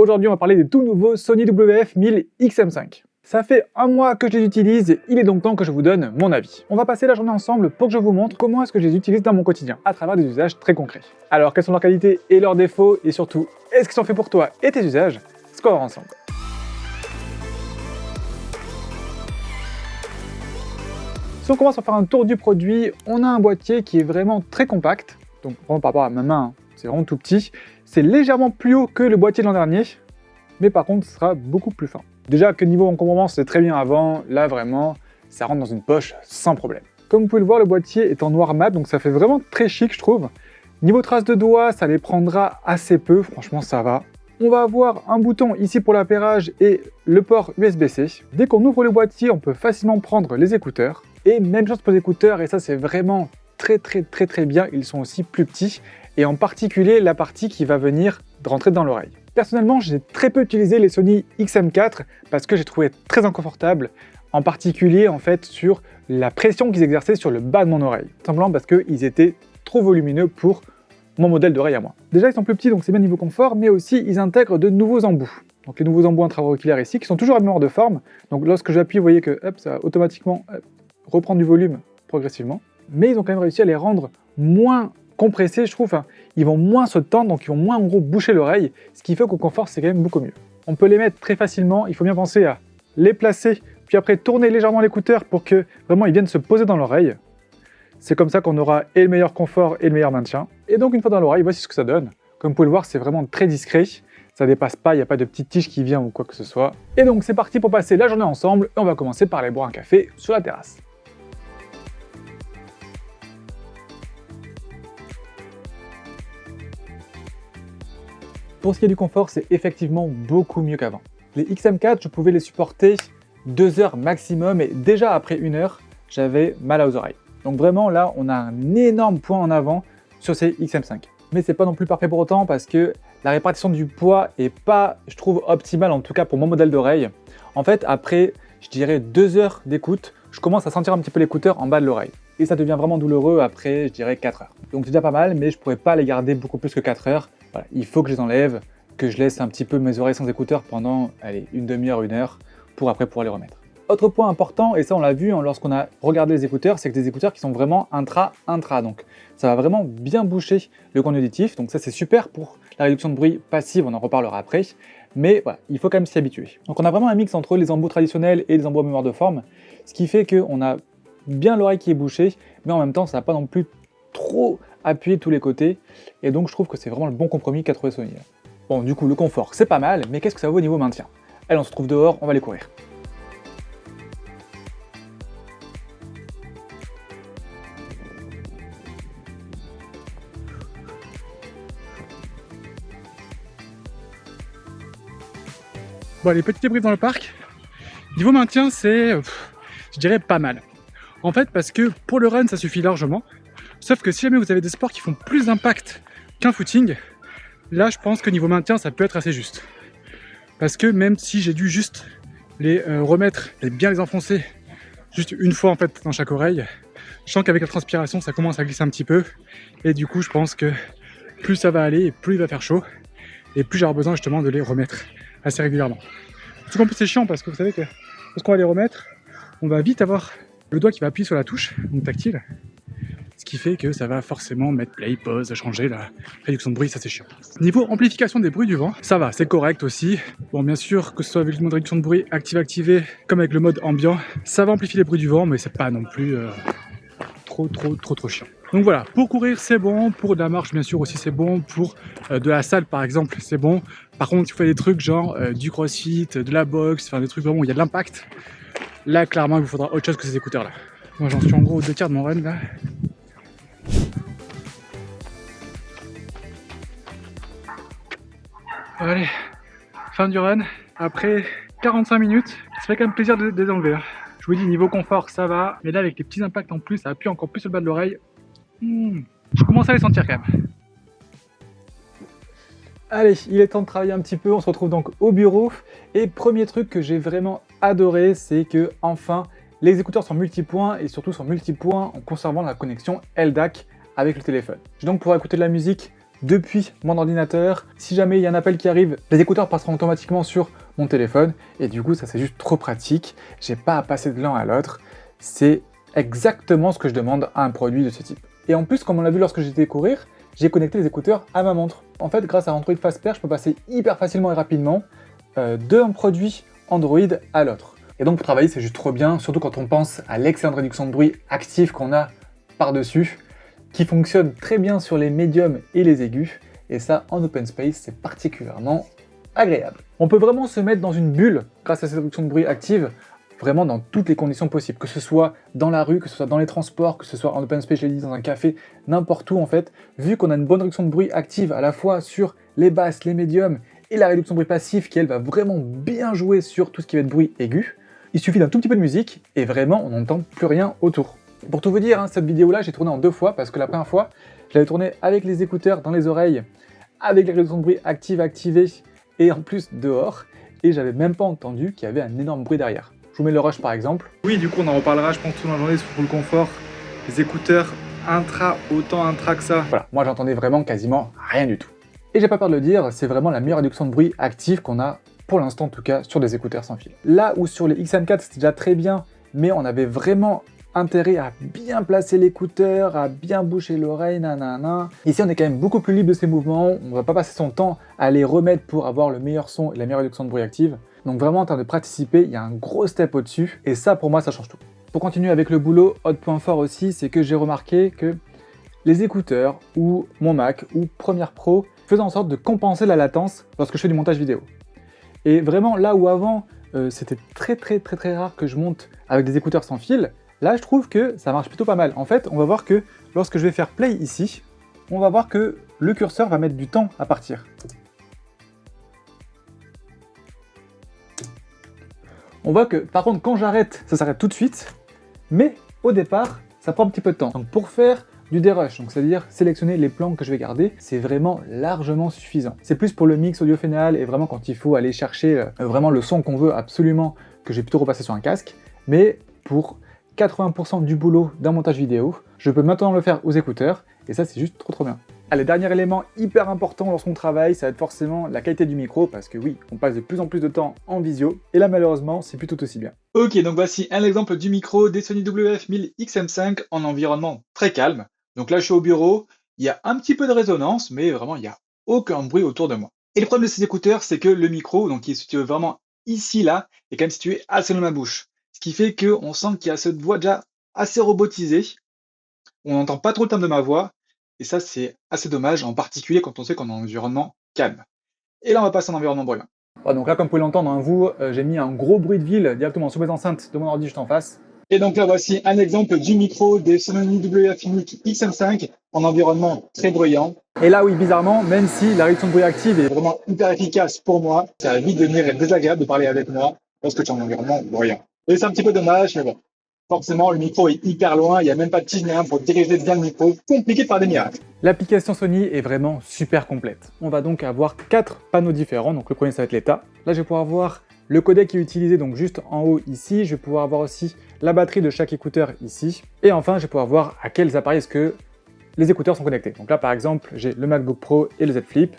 Aujourd'hui on va parler des tout nouveaux Sony WF-1000 XM5. Ça fait un mois que je les utilise, il est donc temps que je vous donne mon avis. On va passer la journée ensemble pour que je vous montre comment est-ce que je les utilise dans mon quotidien, à travers des usages très concrets. Alors quelles sont leurs qualités et leurs défauts, et surtout, est-ce qu'ils sont faits pour toi et tes usages? C'est ce qu'on va voir ensemble. Si on commence à faire un tour du produit, on a un boîtier qui est vraiment très compact, donc vraiment par rapport à ma main, c'est vraiment tout petit. C'est légèrement plus haut que le boîtier de l'an dernier, mais par contre, ce sera beaucoup plus fin. Déjà que niveau encombrement, c'est très bien avant, là vraiment, ça rentre dans une poche sans problème. Comme vous pouvez le voir, le boîtier est en noir mat, donc ça fait vraiment très chic, je trouve. Niveau traces de doigts, ça les prendra assez peu, franchement ça va. On va avoir un bouton ici pour l'appairage et le port USB-C. Dès qu'on ouvre le boîtier, on peut facilement prendre les écouteurs. Et même chose pour les écouteurs, et ça c'est vraiment très bien, ils sont aussi plus petits, et en particulier la partie qui va venir rentrer dans l'oreille. Personnellement, j'ai très peu utilisé les Sony XM4 parce que j'ai trouvé très inconfortable, en particulier en fait sur la pression qu'ils exerçaient sur le bas de mon oreille. Simplement parce qu'ils étaient trop volumineux pour mon modèle d'oreille à moi. Déjà ils sont plus petits donc c'est bien niveau confort, mais aussi ils intègrent de nouveaux embouts. Donc les nouveaux embouts intra-auriculaires ici qui sont toujours à mémoire de forme. Donc lorsque j'appuie, vous voyez que hop, ça va automatiquement reprendre du volume progressivement. Mais ils ont quand même réussi à les rendre moins compressés, je trouve. Enfin, ils vont moins se tendre, donc ils vont moins en gros boucher l'oreille, ce qui fait qu'au confort c'est quand même beaucoup mieux. On peut les mettre très facilement, il faut bien penser à les placer, puis après tourner légèrement l'écouteur pour que vraiment ils viennent se poser dans l'oreille. C'est comme ça qu'on aura et le meilleur confort et le meilleur maintien. Et donc une fois dans l'oreille, voici ce que ça donne. Comme vous pouvez le voir, c'est vraiment très discret, ça dépasse pas, il n'y a pas de petite tige qui vient ou quoi que ce soit. Et donc c'est parti pour passer la journée ensemble, et on va commencer par aller boire un café sur la terrasse. Pour ce qui est du confort, c'est effectivement beaucoup mieux qu'avant. Les XM4, je pouvais les supporter 2 heures maximum et déjà après 1 heure, j'avais mal aux oreilles. Donc vraiment là, on a un énorme point en avant sur ces XM5. Mais c'est pas non plus parfait pour autant parce que la répartition du poids est pas, je trouve, optimale, en tout cas pour mon modèle d'oreille. En fait, après, je dirais 2 heures d'écoute, je commence à sentir un petit peu l'écouteur en bas de l'oreille. Et ça devient vraiment douloureux après, je dirais 4 heures. Donc c'est déjà pas mal, mais je pourrais pas les garder beaucoup plus que 4 heures. Voilà, il faut que je les enlève, que je laisse un petit peu mes oreilles sans écouteurs pendant, allez, une demi-heure, 1 heure, pour après pouvoir les remettre. Autre point important, et ça on l'a vu lorsqu'on a regardé les écouteurs, c'est que des écouteurs qui sont vraiment intra, donc ça va vraiment bien boucher le coin auditif, donc ça c'est super pour la réduction de bruit passive, on en reparlera après, mais voilà, il faut quand même s'y habituer. Donc on a vraiment un mix entre les embouts traditionnels et les embouts à mémoire de forme, ce qui fait qu'on a bien l'oreille qui est bouchée, mais en même temps ça va pas non plus trop appuyer de tous les côtés, et donc je trouve que c'est vraiment le bon compromis qu'a trouvé Sony. Bon, du coup le confort c'est pas mal, mais qu'est-ce que ça vaut au niveau maintien? Allez, on se trouve dehors, on va aller courir. Bon, les petits débriefs dans le parc, niveau maintien c'est, je dirais pas mal. En fait parce que pour le run ça suffit largement, sauf que si jamais vous avez des sports qui font plus d'impact qu'un footing, là je pense que niveau maintien ça peut être assez juste. Parce que même si j'ai dû juste les remettre et bien les enfoncer juste une fois en fait dans chaque oreille, je sens qu'avec la transpiration ça commence à glisser un petit peu, et du coup je pense que plus ça va aller et plus il va faire chaud, et plus j'aurai besoin justement de les remettre assez régulièrement. Tout qu'en plus c'est chiant parce que vous savez que lorsqu'on va les remettre, on va vite avoir le doigt qui va appuyer sur la touche, donc tactile, ce qui fait que ça va forcément mettre play, pause, changer la réduction de bruit, ça c'est chiant. Niveau amplification des bruits du vent, ça va, c'est correct aussi. Bon, bien sûr, que ce soit avec le mode réduction de bruit activé, comme avec le mode ambiant, ça va amplifier les bruits du vent, mais c'est pas non plus trop chiant. Donc voilà, pour courir c'est bon, pour de la marche bien sûr aussi c'est bon, pour de la salle par exemple c'est bon. Par contre si vous faites des trucs genre du crossfit, de la boxe, enfin des trucs vraiment où il y a de l'impact, là clairement il vous faudra autre chose que ces écouteurs là. Moi j'en suis en gros aux 2 tiers de mon run là. Allez, fin du run, après 45 minutes, ça fait quand même plaisir de les enlever. Je vous dis niveau confort ça va, mais là avec les petits impacts en plus, ça appuie encore plus sur le bas de l'oreille. Je commence à les sentir quand même. Allez, il est temps de travailler un petit peu, on se retrouve donc au bureau. Et premier truc que j'ai vraiment adoré, c'est que enfin les écouteurs sont multipoints, et surtout sont multipoints en conservant la connexion LDAC avec le téléphone. Je vais donc pouvoir écouter de la musique depuis mon ordinateur. Si jamais il y a un appel qui arrive, les écouteurs passeront automatiquement sur mon téléphone et du coup ça c'est juste trop pratique. J'ai pas à passer de l'un à l'autre. C'est exactement ce que je demande à un produit de ce type. Et en plus, comme on l'a vu lorsque j'étais courir, j'ai connecté les écouteurs à ma montre. En fait, grâce à Android Fast Pair, je peux passer hyper facilement et rapidement d'un produit Android à l'autre. Et donc pour travailler, c'est juste trop bien, surtout quand on pense à l'excellente réduction de bruit active qu'on a par-dessus, qui fonctionne très bien sur les médiums et les aigus. Et ça, en open space, c'est particulièrement agréable. On peut vraiment se mettre dans une bulle grâce à cette réduction de bruit active, vraiment dans toutes les conditions possibles, que ce soit dans la rue, que ce soit dans les transports, que ce soit en open space, je l'ai dit, dans un café, n'importe où en fait. Vu qu'on a une bonne réduction de bruit active à la fois sur les basses, les médiums et la réduction de bruit passif qui elle va vraiment bien jouer sur tout ce qui va être bruit aigu, il suffit d'un tout petit peu de musique et vraiment on n'entend plus rien autour. Pour tout vous dire, cette vidéo-là, j'ai tourné en 2 fois parce que la première fois, je l'avais tournée avec les écouteurs dans les oreilles, avec la réduction de bruit activée et en plus dehors, et j'avais même pas entendu qu'il y avait un énorme bruit derrière. Je vous mets le rush par exemple. Oui, du coup, on en reparlera, je pense, toute la journée pour le confort. Les écouteurs intra, autant intra que ça. Voilà, moi j'entendais vraiment quasiment rien du tout. Et j'ai pas peur de le dire, c'est vraiment la meilleure réduction de bruit active qu'on a, pour l'instant en tout cas, sur des écouteurs sans fil. Là où sur les XM4 c'était déjà très bien, mais on avait vraiment intérêt à bien placer l'écouteur, à bien boucher l'oreille, nanana. Ici on est quand même beaucoup plus libre de ces mouvements, on va pas passer son temps à les remettre pour avoir le meilleur son et la meilleure réduction de bruit active. Donc vraiment en termes de praticité, il y a un gros step au-dessus, et ça pour moi ça change tout. Pour continuer avec le boulot, autre point fort aussi, c'est que j'ai remarqué que les écouteurs, ou mon Mac, ou Premiere Pro, faisaient en sorte de compenser la latence lorsque je fais du montage vidéo. Et vraiment là où avant, c'était très rare que je monte avec des écouteurs sans fil, là je trouve que ça marche plutôt pas mal. En fait, on va voir que lorsque je vais faire play ici, on va voir que le curseur va mettre du temps à partir. On voit que par contre quand j'arrête, ça s'arrête tout de suite, mais au départ, ça prend un petit peu de temps. Donc pour faire du dérush, donc c'est-à-dire sélectionner les plans que je vais garder, c'est vraiment largement suffisant. C'est plus pour le mix audio final et vraiment quand il faut aller chercher vraiment le son qu'on veut absolument, que j'ai plutôt repassé sur un casque, mais pour 80% du boulot d'un montage vidéo, je peux maintenant le faire aux écouteurs, et ça c'est juste trop bien. Allez, dernier élément hyper important lorsqu'on travaille, ça va être forcément la qualité du micro, parce que oui, on passe de plus en plus de temps en visio, et là malheureusement, c'est plus tout aussi bien. Ok, donc voici un exemple du micro des Sony WF-1000XM5 en environnement très calme. Donc là, je suis au bureau, il y a un petit peu de résonance, mais vraiment, il n'y a aucun bruit autour de moi. Et le problème de ces écouteurs, c'est que le micro, donc qui est situé vraiment ici, là, est quand même situé assez loin de ma bouche. Ce qui fait qu'on sent qu'il y a cette voix déjà assez robotisée, on n'entend pas trop le timbre de ma voix, et ça, c'est assez dommage, en particulier quand on sait qu'on est en environnement calme. Et là, on va passer en environnement bruyant. Voilà, donc là, comme vous pouvez l'entendre, vous, j'ai mis un gros bruit de ville directement sur mes enceintes de mon ordi juste en face. Et donc là, voici un exemple du micro des Sony WF-1000XM5 en environnement très bruyant. Et là, oui, bizarrement, même si la réduction de bruit active est vraiment hyper efficace pour moi, ça va vite devenir désagréable de parler avec moi lorsque tu es en environnement bruyant. Et c'est un petit peu dommage, mais bon. Forcément, le micro est hyper loin, il n'y a même pas de tige ni rien pour diriger bien le micro. Compliqué de faire des miracles. L'application Sony est vraiment super complète. On va donc avoir 4 panneaux différents. Donc le premier, ça va être l'état. Là, je vais pouvoir voir le codec qui est utilisé, donc juste en haut ici. Je vais pouvoir voir aussi la batterie de chaque écouteur ici. Et enfin, je vais pouvoir voir à quels appareils est-ce que les écouteurs sont connectés. Donc là, par exemple, j'ai le MacBook Pro et le Z Flip.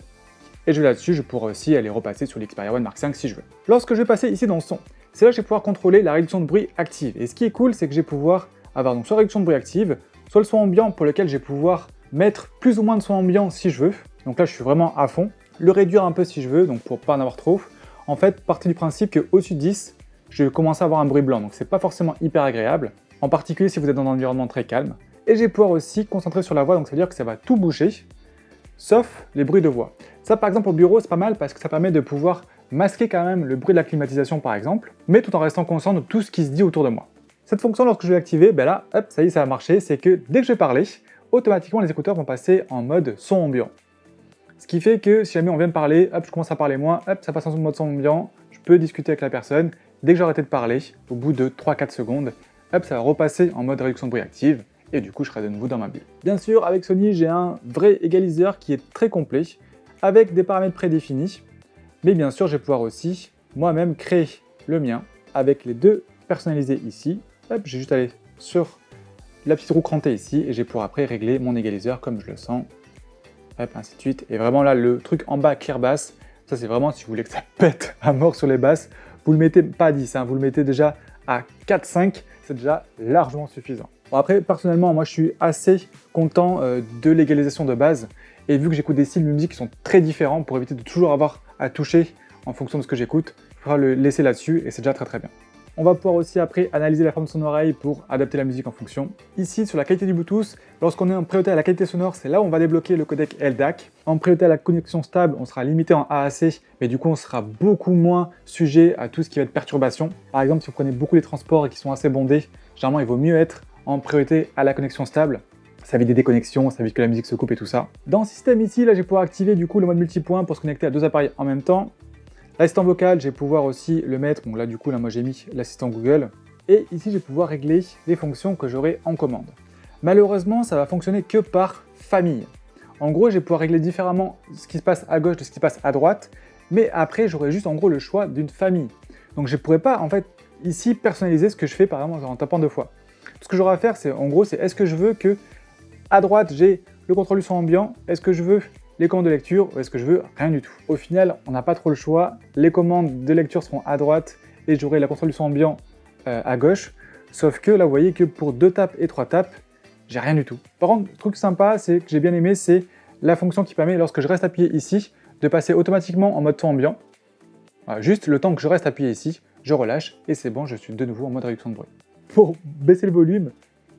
Et je vais là-dessus, je pourrai aussi aller repasser sur l'Xperia One Mark V si je veux. Lorsque je vais passer ici dans le son, c'est là que je vais pouvoir contrôler la réduction de bruit active. Et ce qui est cool, c'est que je vais pouvoir avoir donc soit la réduction de bruit active, soit le son ambiant pour lequel je vais pouvoir mettre plus ou moins de son ambiant si je veux. Donc là, je suis vraiment à fond. Le réduire un peu si je veux, donc pour pas en avoir trop. En fait, partez du principe qu'au-dessus de 10, je vais commencer à avoir un bruit blanc. Donc c'est pas forcément hyper agréable, en particulier si vous êtes dans un environnement très calme. Et je vais pouvoir aussi concentrer sur la voix, donc ça veut dire que ça va tout boucher, sauf les bruits de voix. Ça, par exemple, au bureau, c'est pas mal parce que ça permet de pouvoir masquer quand même le bruit de la climatisation, par exemple, mais tout en restant conscient de tout ce qui se dit autour de moi. Cette fonction, lorsque je vais l'activer, ben là, hop, ça y est, ça a marché, c'est que dès que je vais parler, automatiquement, les écouteurs vont passer en mode son ambiant. Ce qui fait que si jamais on vient de parler, hop, je commence à parler moins, hop, ça passe en mode son ambiant, je peux discuter avec la personne. Dès que j'ai arrêté de parler, au bout de 3-4 secondes, hop, ça va repasser en mode réduction de bruit active, et du coup, je serai de nouveau dans ma bulle. Bien sûr, avec Sony, j'ai un vrai égaliseur qui est très complet, avec des paramètres prédéfinis, mais bien sûr, je vais pouvoir aussi moi-même créer le mien, avec les deux personnalisés ici. Hop, j'ai juste aller sur la petite roue crantée ici, et je vais pouvoir après régler mon égaliseur comme je le sens. hop, ainsi de suite. Et vraiment là, le truc en bas, clear bass, ça c'est vraiment si vous voulez que ça pète à mort sur les basses, vous le mettez pas à 10, hein, vous le mettez déjà à 4-5, c'est déjà largement suffisant. Bon, après, personnellement, moi je suis assez content de l'égalisation de base, et vu que j'écoute des styles de musique qui sont très différents, pour éviter de toujours avoir à toucher en fonction de ce que j'écoute, il faudra le laisser là-dessus, et c'est déjà très bien. On va pouvoir aussi après analyser la forme de son oreille pour adapter la musique en fonction. Ici, sur la qualité du Bluetooth, lorsqu'on est en priorité à la qualité sonore, c'est là où on va débloquer le codec LDAC. En priorité à la connexion stable, on sera limité en AAC, mais du coup, on sera beaucoup moins sujet à tout ce qui va être perturbation. Par exemple, si vous prenez beaucoup les transports et qui sont assez bondés, généralement, il vaut mieux être en priorité à la connexion stable. Ça évite des déconnexions, ça évite que la musique se coupe et tout ça. Dans le système ici, là, je vais pouvoir activer du coup le mode multipoint pour se connecter à 2 appareils en même temps. L'assistant vocal, je vais pouvoir aussi le mettre, bon là du coup là moi j'ai mis l'assistant Google, et ici je vais pouvoir régler les fonctions que j'aurai en commande. Malheureusement ça va fonctionner que par famille. En gros je vais pouvoir régler différemment ce qui se passe à gauche de ce qui se passe à droite, mais après j'aurai juste en gros le choix d'une famille. Donc je ne pourrais pas en fait ici personnaliser ce que je fais par exemple en tapant 2 fois. Ce que j'aurai à faire c'est en gros c'est est-ce que je veux que à droite j'ai le contrôle du son ambiant, est-ce que je veux les commandes de lecture ou est-ce que je veux rien du tout. Au final, on n'a pas trop le choix. Les commandes de lecture seront à droite et j'aurai la console du son ambiant à gauche. Sauf que là, vous voyez que pour 2 tapes et 3 tapes, j'ai rien du tout. Par contre, le truc sympa, c'est que j'ai bien aimé, c'est la fonction qui permet, lorsque je reste appuyé ici, de passer automatiquement en mode son ambiant. Voilà, juste le temps que je reste appuyé ici, je relâche et c'est bon, je suis de nouveau en mode réduction de bruit. Pour baisser le volume,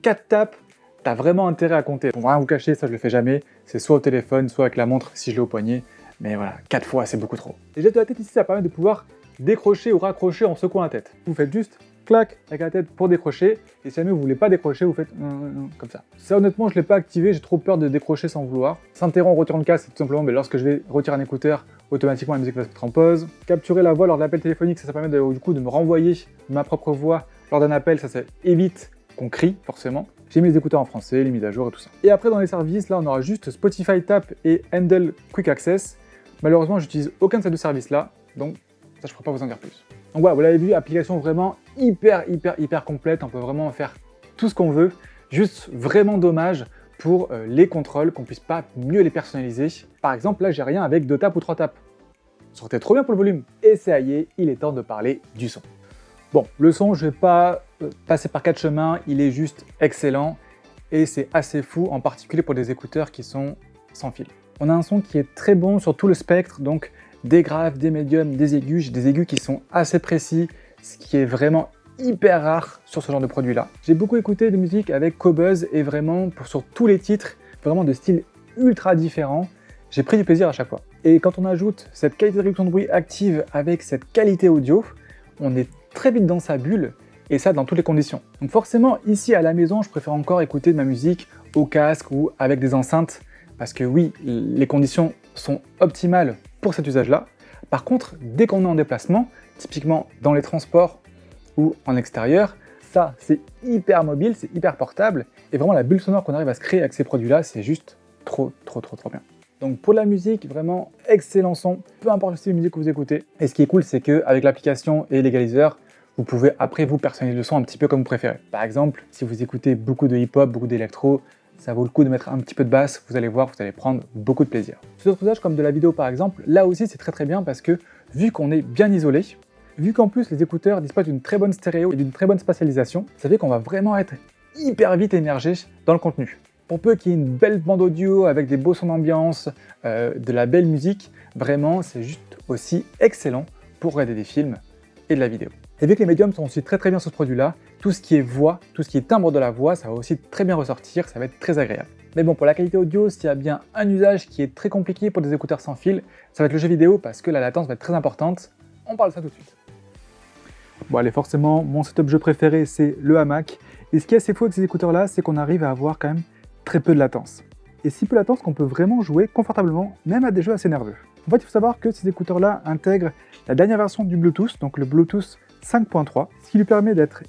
4 tapes, t'as vraiment intérêt à compter. Pour rien vous cacher, ça je le fais jamais, c'est soit au téléphone, soit avec la montre si je l'ai au poignet, mais voilà, 4 fois c'est beaucoup trop. Les gestes de la tête ici, ça permet de pouvoir décrocher ou raccrocher en secouant la tête. Vous faites juste clac avec la tête pour décrocher, et si jamais vous voulez pas décrocher, vous faites comme ça. Ça honnêtement je l'ai pas activé, j'ai trop peur de décrocher sans vouloir. S'interrompre en retirant le casque, c'est tout simplement lorsque je vais retirer un écouteur, automatiquement la musique va se mettre en pause. Capturer la voix lors de l'appel téléphonique, ça permet du coup de me renvoyer ma propre voix lors d'un appel, ça évite qu'on crie forcément. J'ai mis les écouteurs en français, les mises à jour et tout ça. Et après dans les services, là on aura juste Spotify Tap et Handle Quick Access. Malheureusement j'utilise aucun de ces 2 services là, donc ça je ne pourrais pas vous en dire plus. Donc voilà, vous l'avez vu, application vraiment hyper complète, on peut vraiment faire tout ce qu'on veut. Juste vraiment dommage pour les contrôles, qu'on puisse pas mieux les personnaliser. Par exemple là j'ai rien avec 2 tapes ou 3 tapes. Ça aurait été trop bien pour le volume. Et ça y est, il est temps de parler du son. Bon, le son, je ne vais pas passer par 4 chemins, il est juste excellent et c'est assez fou, en particulier pour des écouteurs qui sont sans fil. On a un son qui est très bon sur tout le spectre, donc des graves, des médiums, des aigus, j'ai des aigus qui sont assez précis, ce qui est vraiment hyper rare sur ce genre de produit-là. J'ai beaucoup écouté de musique avec Qobuz et vraiment, sur tous les titres, vraiment de styles ultra différents, j'ai pris du plaisir à chaque fois. Et quand on ajoute cette qualité de réduction de bruit active avec cette qualité audio, on est très vite dans sa bulle, et ça dans toutes les conditions. Donc forcément, ici à la maison, je préfère encore écouter de ma musique au casque ou avec des enceintes, parce que oui, les conditions sont optimales pour cet usage-là. Par contre, dès qu'on est en déplacement, typiquement dans les transports ou en extérieur, ça c'est hyper mobile, c'est hyper portable, et vraiment la bulle sonore qu'on arrive à se créer avec ces produits-là, c'est juste trop bien. Donc pour la musique, vraiment excellent son, peu importe le style de musique que vous écoutez. Et ce qui est cool, c'est qu'avec l'application et l'égaliseur, vous pouvez après vous personnaliser le son un petit peu comme vous préférez. Par exemple, si vous écoutez beaucoup de hip-hop, beaucoup d'électro, ça vaut le coup de mettre un petit peu de basse, vous allez voir, vous allez prendre beaucoup de plaisir. Sur d'autres usages comme de la vidéo par exemple, là aussi c'est très bien parce que vu qu'on est bien isolé, vu qu'en plus les écouteurs disposent d'une très bonne stéréo et d'une très bonne spatialisation, ça fait qu'on va vraiment être hyper vite émergé dans le contenu. Pour peu qu'il y ait une belle bande audio avec des beaux sons d'ambiance, de la belle musique, vraiment c'est juste aussi excellent pour regarder des films et de la vidéo. Et vu que les médiums sont aussi très bien sur ce produit-là, tout ce qui est voix, tout ce qui est timbre de la voix, ça va aussi très bien ressortir, ça va être très agréable. Mais bon, pour la qualité audio, s'il y a bien un usage qui est très compliqué pour des écouteurs sans fil, ça va être le jeu vidéo parce que la latence va être très importante. On parle de ça tout de suite. Bon allez, forcément, mon setup jeu préféré, c'est le hamac. Et ce qui est assez fou avec ces écouteurs-là, c'est qu'on arrive à avoir quand même très peu de latence. Et si peu de latence qu'on peut vraiment jouer confortablement, même à des jeux assez nerveux. En fait, il faut savoir que ces écouteurs-là intègrent la dernière version du Bluetooth, donc le Bluetooth 5.3, ce qui lui permet d'être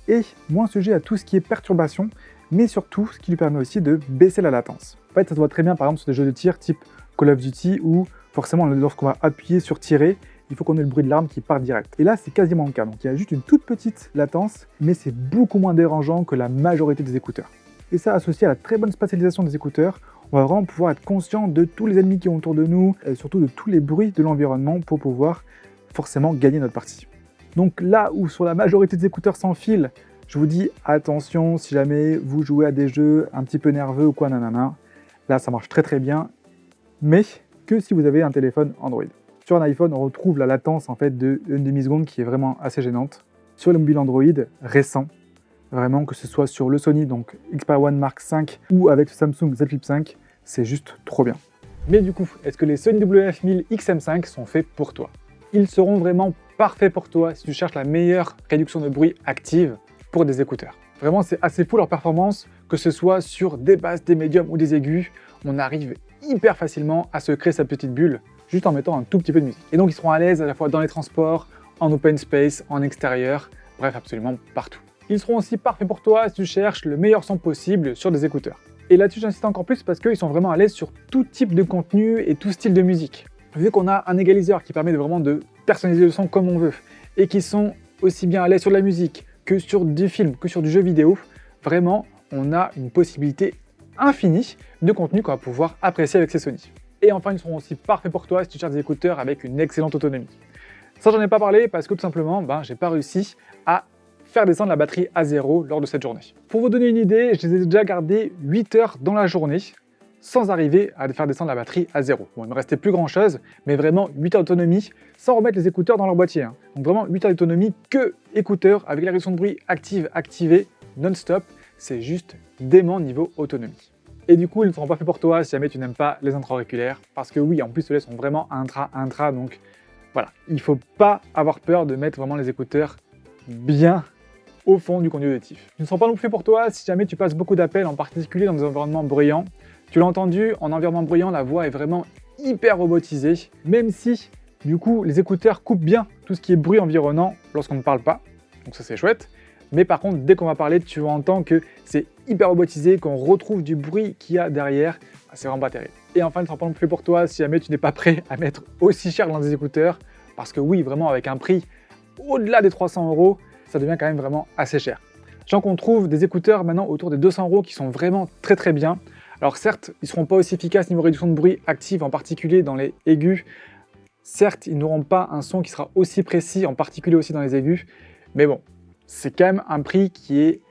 moins sujet à tout ce qui est perturbation, mais surtout ce qui lui permet aussi de baisser la latence. En fait, ça se voit très bien par exemple sur des jeux de tir type Call of Duty où forcément lorsqu'on va appuyer sur tirer, il faut qu'on ait le bruit de l'arme qui part direct. Et là, c'est quasiment le cas. Donc il y a juste une toute petite latence, mais c'est beaucoup moins dérangeant que la majorité des écouteurs. Et ça, associé à la très bonne spatialisation des écouteurs, On va vraiment pouvoir être conscient de tous les ennemis qui sont autour de nous, et surtout de tous les bruits de l'environnement pour pouvoir forcément gagner notre partie. Donc là où sur la majorité des écouteurs sans fil, je vous dis attention si jamais vous jouez à des jeux un petit peu nerveux ou quoi, nanana, là ça marche très très bien, mais que si vous avez un téléphone Android. Sur un iPhone, on retrouve la latence en fait de 1 demi-seconde qui est vraiment assez gênante. Sur les mobiles Android récents, vraiment que ce soit sur le Sony, donc Xperia One Mark V ou avec le Samsung Z Flip 5, c'est juste trop bien. Mais du coup, est-ce que les Sony WF-1000 XM5 sont faits pour toi? Ils seront vraiment parfaits pour toi si tu cherches la meilleure réduction de bruit active pour des écouteurs. Vraiment, c'est assez fou leur performance, que ce soit sur des basses, des médiums ou des aigus, on arrive hyper facilement à se créer sa petite bulle juste en mettant un tout petit peu de musique. Et donc ils seront à l'aise à la fois dans les transports, en open space, en extérieur, bref absolument partout. Ils seront aussi parfaits pour toi si tu cherches le meilleur son possible sur des écouteurs. Et là-dessus j'insiste encore plus parce qu'ils sont vraiment à l'aise sur tout type de contenu et tout style de musique. Vu qu'on a un égaliseur qui permet vraiment de personnaliser le son comme on veut, et qui sont aussi bien à l'aise sur de la musique que sur du film, que sur du jeu vidéo, vraiment on a une possibilité infinie de contenu qu'on va pouvoir apprécier avec ces Sony. Et enfin, ils seront aussi parfaits pour toi si tu cherches des écouteurs avec une excellente autonomie. Ça, j'en ai pas parlé parce que tout simplement, j'ai pas réussi à faire descendre la batterie à 0 lors de cette journée. Pour vous donner une idée, je les ai déjà gardés 8 heures dans la journée sans arriver à faire descendre la batterie à 0. Bon, il me restait plus grand chose, mais vraiment 8 heures d'autonomie sans remettre les écouteurs dans leur boîtier. Donc vraiment 8 heures d'autonomie que écouteurs avec la réduction de bruit activée non-stop. C'est juste dément niveau autonomie. Et du coup, ils ne seront pas faits pour toi si jamais tu n'aimes pas les intra-auriculaires, parce que oui, en plus, ceux-là sont vraiment intra, donc voilà. Il ne faut pas avoir peur de mettre vraiment les écouteurs bien au fond du conduit auditif. Ils ne seront pas non plus faits pour toi si jamais tu passes beaucoup d'appels, en particulier dans des environnements bruyants. Tu l'as entendu, en environnement bruyant, la voix est vraiment hyper robotisée, même si, du coup, les écouteurs coupent bien tout ce qui est bruit environnant lorsqu'on ne parle pas, donc ça c'est chouette. Mais par contre, dès qu'on va parler, tu entends que c'est hyper robotisé, qu'on retrouve du bruit qu'il y a derrière. C'est vraiment pas terrible. Et enfin, il ne sera pas non plus pour toi si jamais tu n'es pas prêt à mettre aussi cher dans des écouteurs. Parce que oui, vraiment, avec un prix au-delà des 300 €, ça devient quand même vraiment assez cher. Sachant qu'on trouve des écouteurs maintenant autour des 200 € qui sont vraiment très très bien. Alors certes, ils ne seront pas aussi efficaces niveau réduction de bruit active, en particulier dans les aigus. Certes, ils n'auront pas un son qui sera aussi précis, en particulier aussi dans les aigus. Mais bon, c'est quand même un prix qui est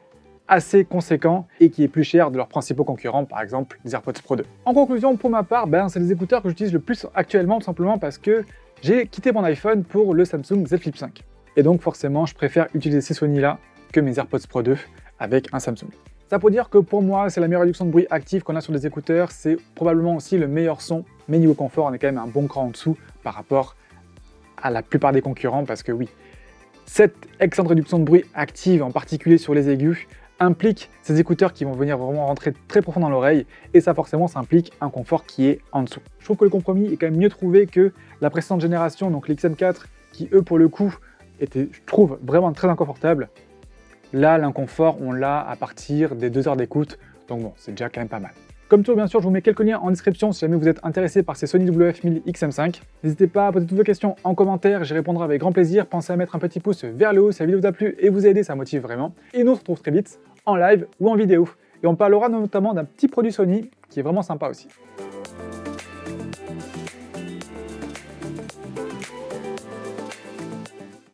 assez conséquent et qui est plus cher de leurs principaux concurrents, par exemple les AirPods Pro 2. En conclusion, pour ma part, c'est les écouteurs que j'utilise le plus actuellement, tout simplement parce que j'ai quitté mon iPhone pour le Samsung Z Flip 5. Et donc forcément, je préfère utiliser ces Sony-là que mes AirPods Pro 2 avec un Samsung. Ça pour dire que pour moi, c'est la meilleure réduction de bruit active qu'on a sur des écouteurs, c'est probablement aussi le meilleur son, mais niveau confort, on est quand même un bon cran en dessous par rapport à la plupart des concurrents, parce que oui, cette excellente réduction de bruit active, en particulier sur les aigus, implique ces écouteurs qui vont venir vraiment rentrer très profond dans l'oreille, et ça forcément, ça implique un confort qui est en dessous. Je trouve que le compromis est quand même mieux trouvé que la précédente génération, donc les XM4, qui eux pour le coup étaient, je trouve, vraiment très inconfortables. Là, l'inconfort, on l'a à partir des 2 heures d'écoute, donc bon, c'est déjà quand même pas mal. Comme toujours, bien sûr, je vous mets quelques liens en description si jamais vous êtes intéressé par ces Sony WF-1000 XM5. N'hésitez pas à poser toutes vos questions en commentaire, j'y répondrai avec grand plaisir. Pensez à mettre un petit pouce vers le haut si la vidéo vous a plu et vous a aidé, ça motive vraiment. Et nous, on se retrouve très vite en live ou en vidéo. Et on parlera notamment d'un petit produit Sony qui est vraiment sympa aussi.